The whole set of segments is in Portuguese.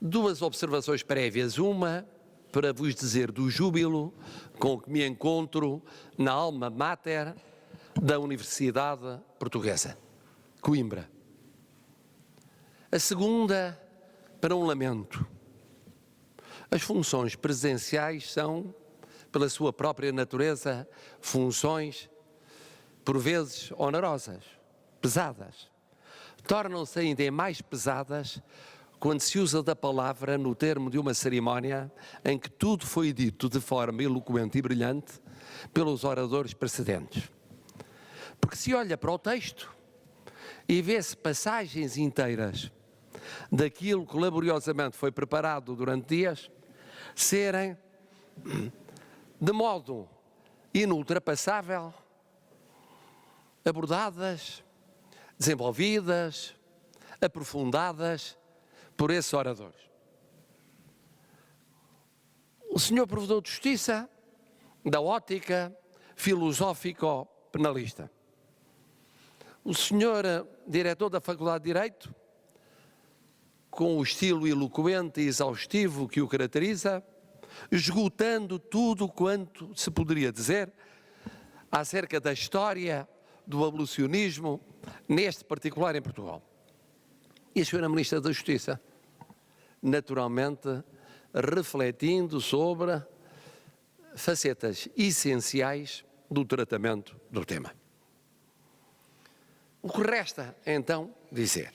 Duas observações prévias. Uma, para vos dizer do júbilo com que me encontro na alma mater da Universidade Portuguesa, Coimbra. A segunda, para um lamento. As funções presidenciais são, pela sua própria natureza, funções, por vezes, onerosas, pesadas. Tornam-se ainda mais pesadas quando se usa da palavra no termo de uma cerimónia em que tudo foi dito de forma eloquente e brilhante pelos oradores precedentes. Porque se olha para o texto e vê-se passagens inteiras daquilo que laboriosamente foi preparado durante dias, serem, de modo inultrapassável, abordadas, desenvolvidas, aprofundadas por esses oradores. O Sr. Provedor de Justiça, da ótica filosófico-penalista. O Sr. Diretor da Faculdade de Direito, com o estilo eloquente e exaustivo que o caracteriza, esgotando tudo quanto se poderia dizer acerca da história do abolicionismo, neste particular em Portugal. E a Sra. Ministra da Justiça, naturalmente, refletindo sobre facetas essenciais do tratamento do tema. O que resta, então, dizer?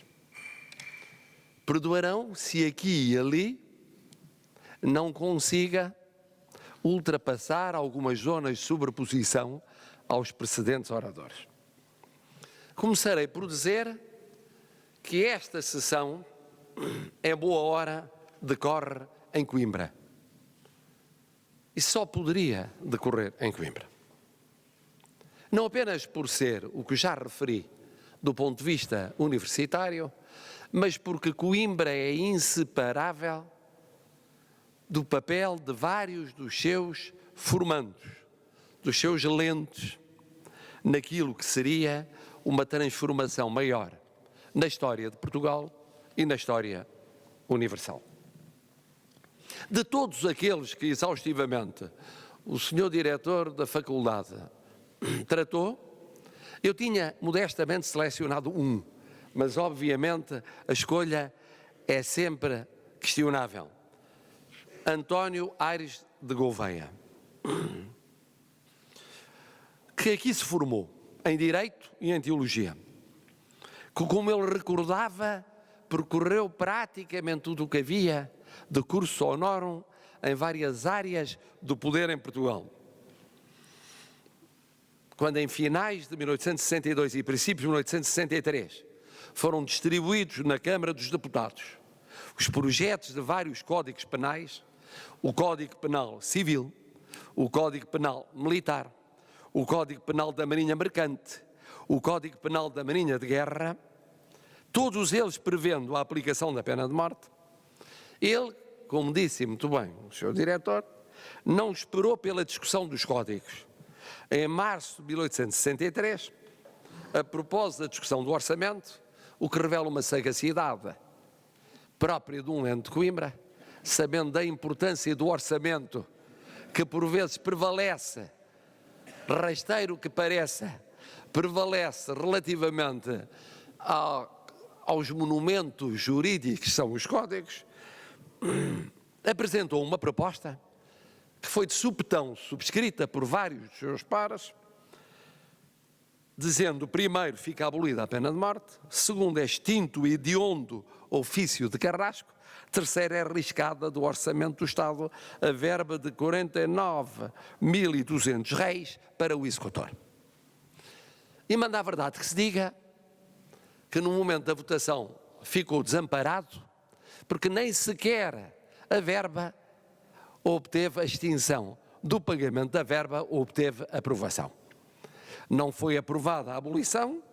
Perdoarão se aqui e ali não consiga ultrapassar algumas zonas de sobreposição aos precedentes oradores. Começarei por dizer que esta sessão, em boa hora, decorre em Coimbra. E só poderia decorrer em Coimbra. Não apenas por ser o que já referi do ponto de vista universitário, mas porque Coimbra é inseparável do papel de vários dos seus formandos, dos seus lentes, naquilo que seria uma transformação maior na história de Portugal e na história universal. De todos aqueles que exaustivamente o Sr. Diretor da Faculdade tratou, eu tinha modestamente selecionado um, mas obviamente a escolha é sempre questionável. António Aires de Gouveia, que aqui se formou em Direito e em Teologia, que, como ele recordava, percorreu praticamente tudo o que havia de curso honorum em várias áreas do poder em Portugal. Quando em finais de 1862 e princípios de 1863 foram distribuídos na Câmara dos Deputados os projetos de vários códigos penais, o Código Penal Civil, o Código Penal Militar, o Código Penal da Marinha Mercante, o Código Penal da Marinha de Guerra, todos eles prevendo a aplicação da pena de morte, ele, como disse muito bem o Sr. Diretor, não esperou pela discussão dos códigos. Em março de 1863, a propósito da discussão do orçamento, o que revela uma sagacidade própria de um ente de Coimbra, sabendo da importância do orçamento, que por vezes prevalece, rasteiro que pareça, prevalece relativamente aos monumentos jurídicos que são os códigos, apresentou uma proposta que foi de supetão subscrita por vários dos seus pares, dizendo, primeiro, fica abolida a pena de morte, segundo, é extinto o hediondo ofício de carrasco, terceiro, é arriscada do orçamento do Estado a verba de 49.200 réis para o executor. E manda a verdade que se diga que no momento da votação ficou desamparado, porque nem sequer a verba obteve a extinção do pagamento da verba, obteve aprovação. Não foi aprovada a abolição,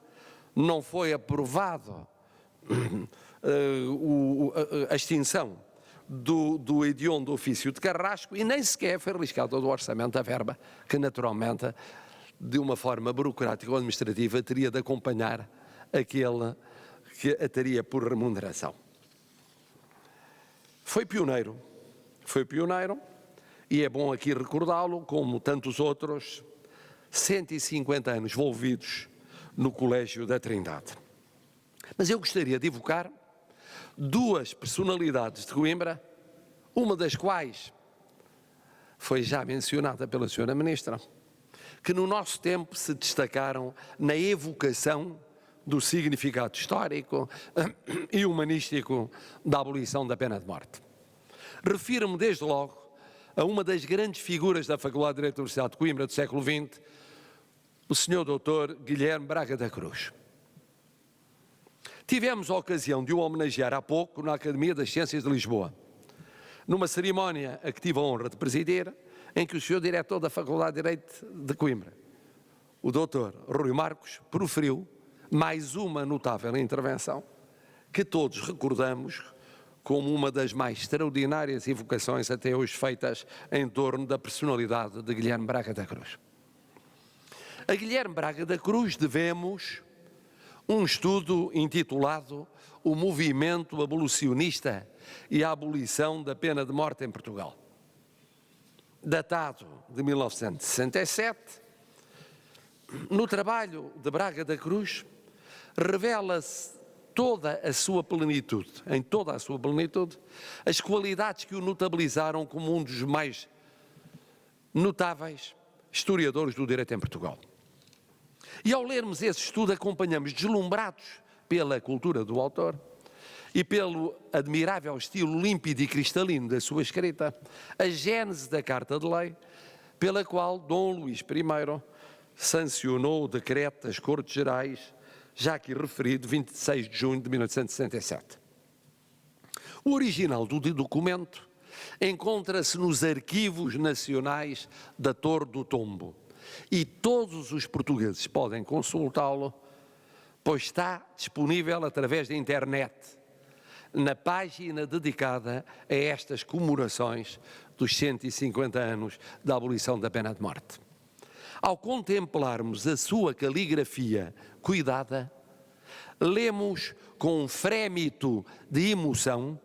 não foi aprovado a extinção do hediondo ofício de carrasco e nem sequer foi arriscado do orçamento a verba, que naturalmente, de uma forma burocrática ou administrativa, teria de acompanhar aquele que a teria por remuneração. foi pioneiro, e é bom aqui recordá-lo, como tantos outros, 150 anos envolvidos no Colégio da Trindade. Mas eu gostaria de evocar duas personalidades de Coimbra, uma das quais foi já mencionada pela Sra. Ministra, que no nosso tempo se destacaram na evocação do significado histórico e humanístico da abolição da pena de morte. Refiro-me desde logo a uma das grandes figuras da Faculdade de Direito da Universidade de Coimbra do século XX, o Sr. Dr. Guilherme Braga da Cruz. Tivemos a ocasião de o homenagear há pouco na Academia das Ciências de Lisboa, numa cerimónia a que tive a honra de presidir, em que o Sr. Diretor da Faculdade de Direito de Coimbra, o Dr. Rui Marcos, proferiu mais uma notável intervenção que todos recordamos como uma das mais extraordinárias evocações até hoje feitas em torno da personalidade de Guilherme Braga da Cruz. A Guilherme Braga da Cruz devemos um estudo intitulado O Movimento Abolicionista e a Abolição da Pena de Morte em Portugal, datado de 1967. No trabalho de Braga da Cruz, revela-se toda a sua plenitude, em toda a sua plenitude, as qualidades que o notabilizaram como um dos mais notáveis historiadores do direito em Portugal. E ao lermos esse estudo, acompanhamos deslumbrados pela cultura do autor e pelo admirável estilo límpido e cristalino da sua escrita, a gênese da Carta de Lei, pela qual Dom Luís I sancionou o decreto das Cortes Gerais, já aqui referido, 26 de junho de 1867. O original do documento encontra-se nos arquivos nacionais da Torre do Tombo e todos os portugueses podem consultá-lo, pois está disponível através da internet, na página dedicada a estas comemorações dos 150 anos da abolição da pena de morte. Ao contemplarmos a sua caligrafia cuidada, lemos com um frémito de emoção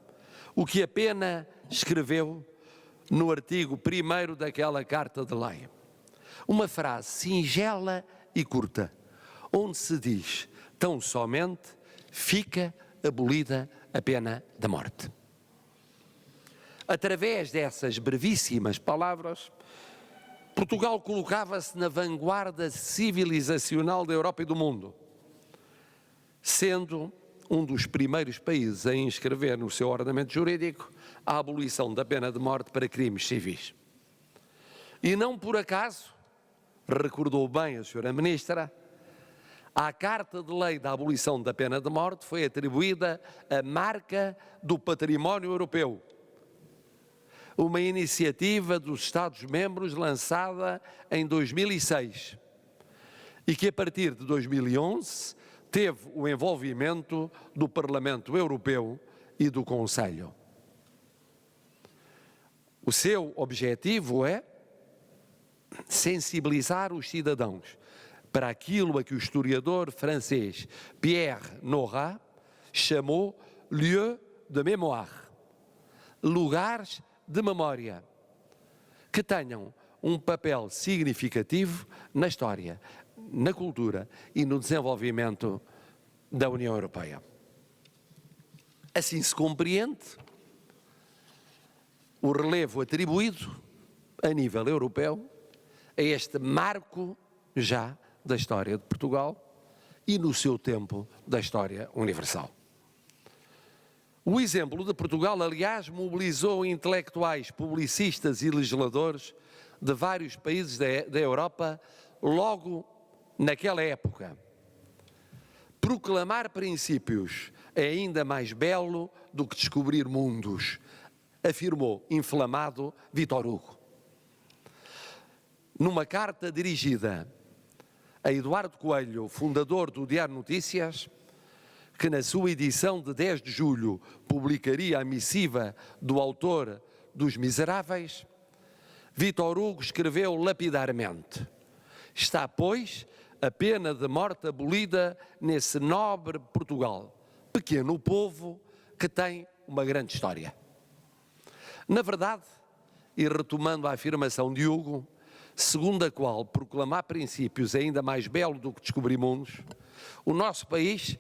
o que a pena escreveu no artigo 1º daquela Carta de Lei. Uma frase singela e curta, onde se diz, tão somente, fica abolida a pena da morte. Através dessas brevíssimas palavras, Portugal colocava-se na vanguarda civilizacional da Europa e do mundo, sendo um dos primeiros países a inscrever no seu ordenamento jurídico a abolição da pena de morte para crimes civis. E não por acaso, recordou bem a Sra. Ministra, à Carta de Lei da abolição da pena de morte foi atribuída a marca do património europeu, uma iniciativa dos Estados-membros lançada em 2006 e que a partir de 2011 teve o envolvimento do Parlamento Europeu e do Conselho. O seu objetivo é sensibilizar os cidadãos para aquilo a que o historiador francês Pierre Nora chamou lieu de mémoire, lugares de memória, que tenham um papel significativo na história, na cultura e no desenvolvimento da União Europeia. Assim se compreende o relevo atribuído a nível europeu a este marco já da história de Portugal e, no seu tempo, da história universal. O exemplo de Portugal, aliás, mobilizou intelectuais, publicistas e legisladores de vários países da Europa logo naquela época. Proclamar princípios é ainda mais belo do que descobrir mundos, afirmou inflamado Vítor Hugo. Numa carta dirigida a Eduardo Coelho, fundador do Diário Notícias, que na sua edição de 10 de julho publicaria a missiva do autor dos Miseráveis, Vítor Hugo escreveu lapidarmente: está, pois, a pena de morte abolida nesse nobre Portugal, pequeno povo que tem uma grande história. Na verdade, e retomando a afirmação de Hugo, segundo a qual proclamar princípios é ainda mais belo do que descobrir mundos, o nosso país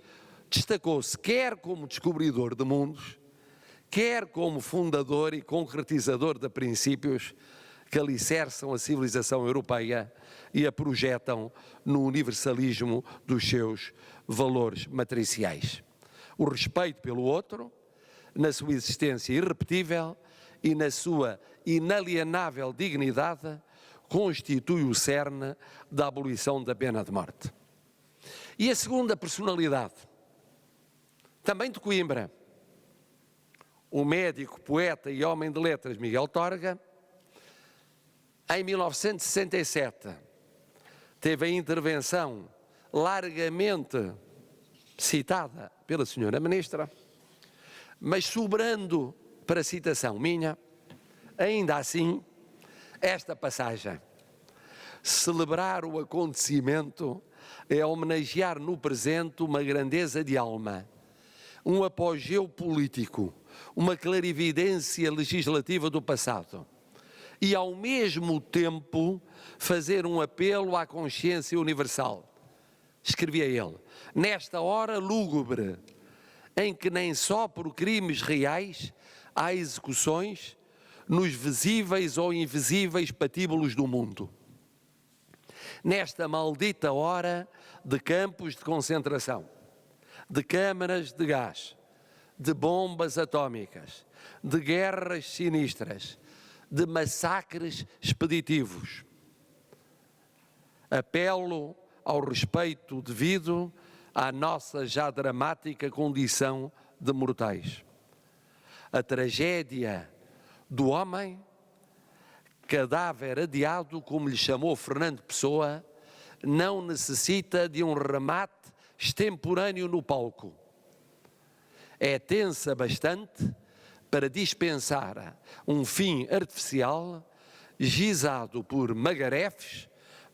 destacou-se quer como descobridor de mundos, quer como fundador e concretizador de princípios que alicerçam a civilização europeia e a projetam no universalismo dos seus valores matriciais. O respeito pelo outro, na sua existência irrepetível e na sua inalienável dignidade, constitui o cerne da abolição da pena de morte. E a segunda personalidade, também de Coimbra, o médico, poeta e homem de letras Miguel Torga, em 1967, teve a intervenção largamente citada pela senhora Ministra, mas sobrando para citação minha, ainda assim, esta passagem: celebrar o acontecimento é homenagear no presente uma grandeza de alma, um apogeu político, uma clarividência legislativa do passado e, ao mesmo tempo, fazer um apelo à consciência universal. Escrevia ele: nesta hora lúgubre, em que nem só por crimes reais há execuções nos visíveis ou invisíveis patíbulos do mundo. Nesta maldita hora de campos de concentração, de câmaras de gás, de bombas atómicas, de guerras sinistras, de massacres expeditivos, apelo ao respeito devido à nossa já dramática condição de mortais. A tragédia do homem, cadáver adiado, como lhe chamou Fernando Pessoa, não necessita de um remate extemporâneo no palco. É tensa bastante para dispensar um fim artificial gizado por magarefes,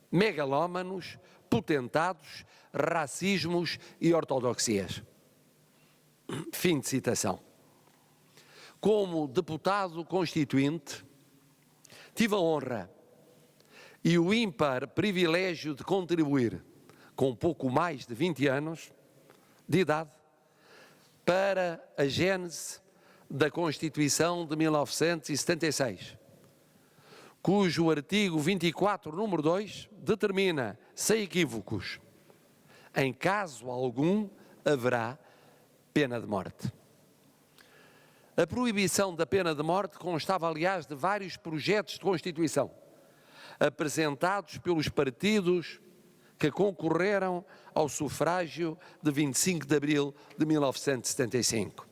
megalómanos, potentados, racismos e ortodoxias. Fim de citação. Como deputado constituinte, tive a honra e o ímpar privilégio de contribuir, com pouco mais de 20 anos de idade, para a gênese da Constituição de 1976, cujo artigo 24, número 2, determina, sem equívocos, em caso algum haverá pena de morte. A proibição da pena de morte constava, aliás, de vários projetos de Constituição, apresentados pelos partidos que concorreram ao sufrágio de 25 de abril de 1975.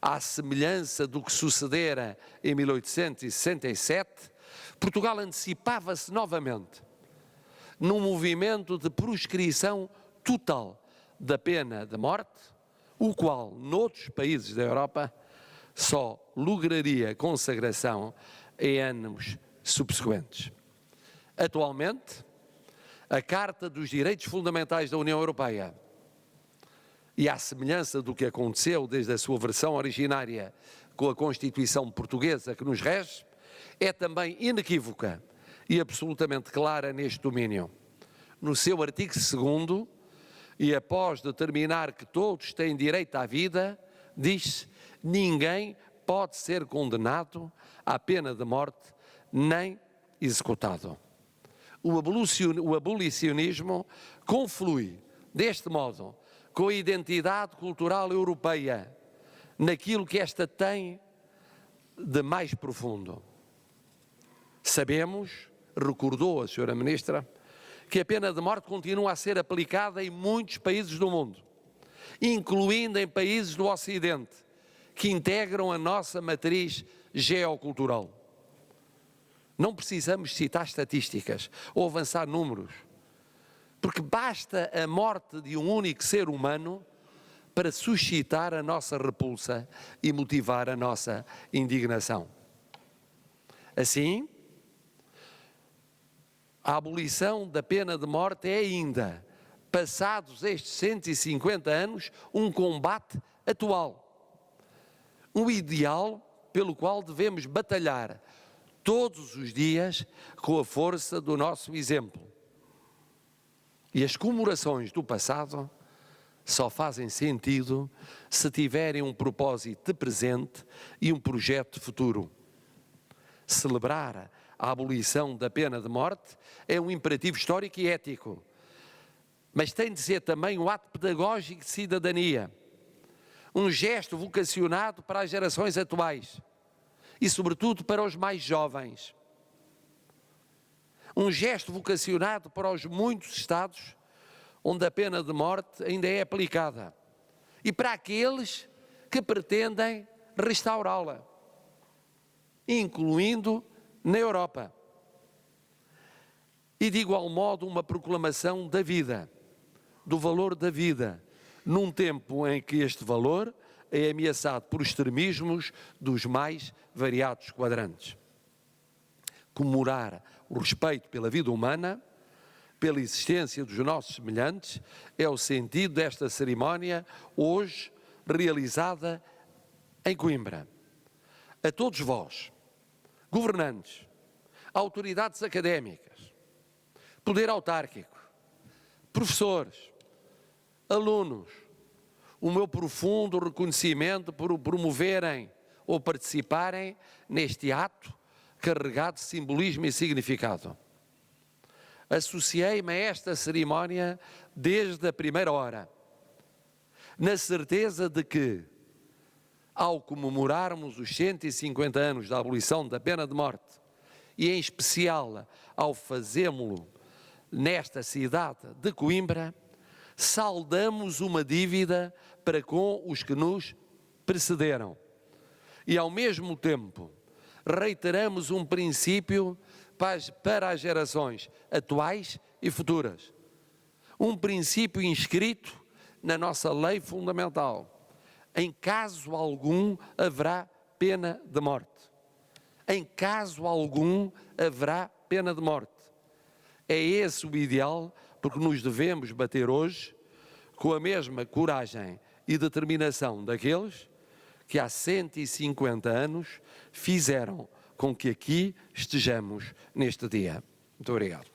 À semelhança do que sucedera em 1867, Portugal antecipava-se novamente num movimento de proscrição total da pena de morte, o qual, noutros países da Europa, só lograria consagração em anos subsequentes. Atualmente, a Carta dos Direitos Fundamentais da União Europeia, e à semelhança do que aconteceu desde a sua versão originária com a Constituição portuguesa que nos rege, é também inequívoca e absolutamente clara neste domínio. No seu artigo 2º, e após determinar que todos têm direito à vida, diz: ninguém pode ser condenado à pena de morte nem executado. O abolicionismo conflui, deste modo, com a identidade cultural europeia, naquilo que esta tem de mais profundo. Sabemos, recordou a senhora Ministra, que a pena de morte continua a ser aplicada em muitos países do mundo, incluindo em países do Ocidente, que integram a nossa matriz geocultural. Não precisamos citar estatísticas ou avançar números, porque basta a morte de um único ser humano para suscitar a nossa repulsa e motivar a nossa indignação. Assim, a abolição da pena de morte é ainda, passados estes 150 anos, um combate atual. Um ideal pelo qual devemos batalhar todos os dias com a força do nosso exemplo. E as comemorações do passado só fazem sentido se tiverem um propósito de presente e um projeto futuro. Celebrar a abolição da pena de morte é um imperativo histórico e ético, mas tem de ser também um ato pedagógico de cidadania, um gesto vocacionado para as gerações atuais e, sobretudo, para os mais jovens. Um gesto vocacionado para os muitos estados onde a pena de morte ainda é aplicada e para aqueles que pretendem restaurá-la, incluindo na Europa. E de igual modo uma proclamação da vida, do valor da vida, num tempo em que este valor é ameaçado por extremismos dos mais variados quadrantes. Comemorar o respeito pela vida humana, pela existência dos nossos semelhantes, é o sentido desta cerimónia hoje realizada em Coimbra. A todos vós, governantes, autoridades académicas, poder autárquico, professores, alunos, o meu profundo reconhecimento por promoverem ou participarem neste ato carregado de simbolismo e significado. Associei-me a esta cerimónia desde a primeira hora, na certeza de que, ao comemorarmos os 150 anos da abolição da pena de morte, e em especial ao fazê-lo nesta cidade de Coimbra, saldamos uma dívida para com os que nos precederam. E, ao mesmo tempo, reiteramos um princípio para as gerações atuais e futuras. Um princípio inscrito na nossa lei fundamental. Em caso algum haverá pena de morte. Em caso algum haverá pena de morte. É esse o ideal porque nos devemos bater hoje com a mesma coragem e determinação daqueles que há 150 anos fizeram com que aqui estejamos neste dia. Muito obrigado.